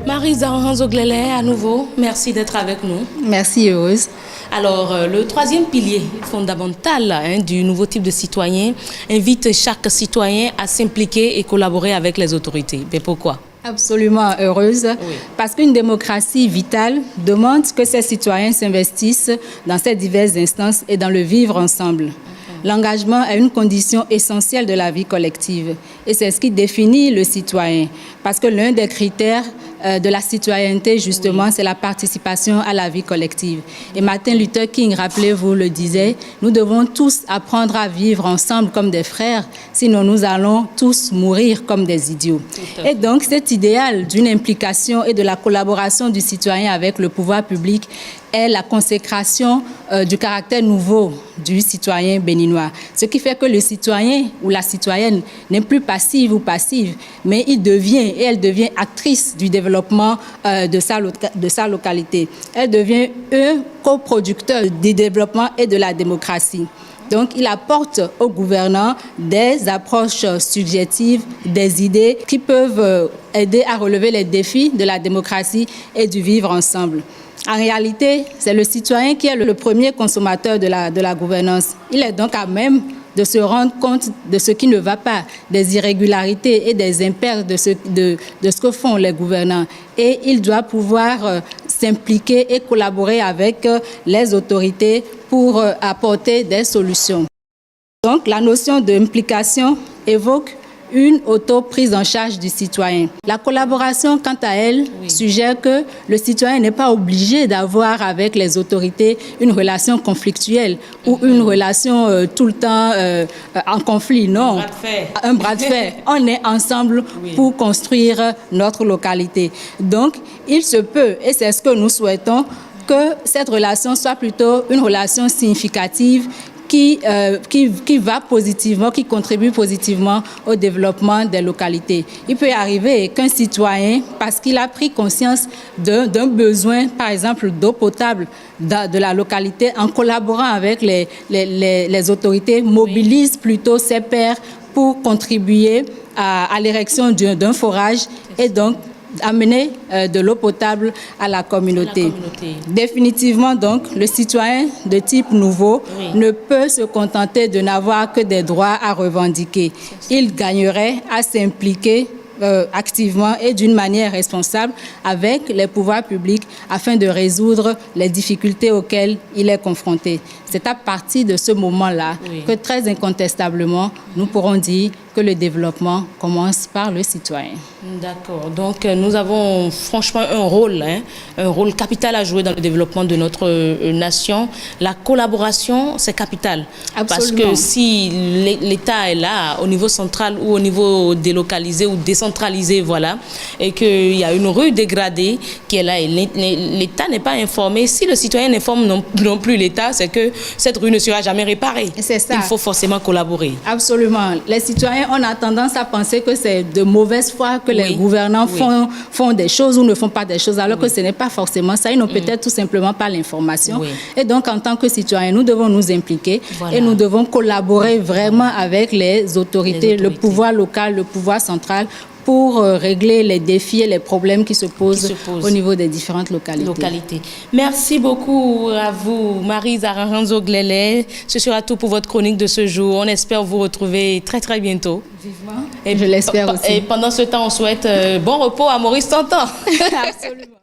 Marie Zaranzo-Glélé, à nouveau, merci d'être avec nous. Merci, heureuse. Alors, le troisième pilier fondamental du nouveau type de citoyen invite chaque citoyen à s'impliquer et collaborer avec les autorités. Mais pourquoi? Absolument heureuse, Oui. Parce qu'une démocratie vitale demande que ses citoyens s'investissent dans ces diverses instances et dans le vivre ensemble. L'engagement est une condition essentielle de la vie collective et c'est ce qui définit le citoyen. Parce que l'un des critères de la citoyenneté, justement, c'est la participation à la vie collective. Et Martin Luther King, rappelez-vous, le disait, nous devons tous apprendre à vivre ensemble comme des frères, sinon nous allons tous mourir comme des idiots. Et donc, cet idéal d'une implication et de la collaboration du citoyen avec le pouvoir public est la consécration du caractère nouveau du citoyen béninois. Ce qui fait que le citoyen ou la citoyenne n'est plus passive ou passive, mais elle devient actrice du développement de sa localité. Elle devient un coproducteur du développement et de la démocratie. Donc, il apporte aux gouvernants des approches subjectives, des idées qui peuvent aider à relever les défis de la démocratie et du vivre ensemble. En réalité, c'est le citoyen qui est le premier consommateur de la gouvernance. Il est donc à même de se rendre compte de ce qui ne va pas, des irrégularités et des impairs de ce que font les gouvernants. Et il doit pouvoir s'impliquer et collaborer avec les autorités pour apporter des solutions. Donc, la notion d'implication évoque une auto-prise en charge du citoyen. La collaboration, quant à elle, suggère que le citoyen n'est pas obligé d'avoir avec les autorités une relation conflictuelle ou une relation tout le temps en conflit. Non, un bras de fer. On est ensemble pour construire notre localité. Donc, il se peut, et c'est ce que nous souhaitons, que cette relation soit plutôt une relation significative qui va positivement, qui contribue positivement au développement des localités. Il peut arriver qu'un citoyen, parce qu'il a pris conscience d'un besoin, par exemple d'eau potable de la localité, en collaborant avec les autorités, mobilise plutôt ses pairs pour contribuer à l'érection d'un forage et donc amener de l'eau potable à la communauté. Définitivement, donc, le citoyen de type nouveau ne peut se contenter de n'avoir que des droits à revendiquer. Il gagnerait à s'impliquer activement et d'une manière responsable avec les pouvoirs publics afin de résoudre les difficultés auxquelles il est confronté. C'est à partir de ce moment-là que très incontestablement, nous pourrons dire que le développement commence par le citoyen. D'accord. Donc, nous avons franchement un rôle capital à jouer dans le développement de notre nation. La collaboration, c'est capital. Absolument. Parce que si l'État est là, au niveau central ou au niveau délocalisé ou décentralisé, voilà, et qu'il y a une rue dégradée qui est là et l'État n'est pas informé, si le citoyen n'informe non plus l'État, c'est que cette rue ne sera jamais réparée. C'est ça. Il faut forcément collaborer. Absolument. Les citoyens, on a tendance à penser que c'est de mauvaise foi que les gouvernants font des choses ou ne font pas des choses, alors que ce n'est pas forcément ça. Ils n'ont peut-être tout simplement pas l'information. Et donc, en tant que citoyens, nous devons nous impliquer et nous devons collaborer vraiment avec les autorités, le pouvoir local, le pouvoir central, pour régler les défis et les problèmes qui se posent au niveau des différentes localités. Merci beaucoup à vous, Marie Zaranzo-Glélé. Ce sera tout pour votre chronique de ce jour. On espère vous retrouver très, très bientôt. Vivement. Et je l'espère aussi. Et pendant ce temps, on souhaite bon repos à Maurice Tantan. Absolument.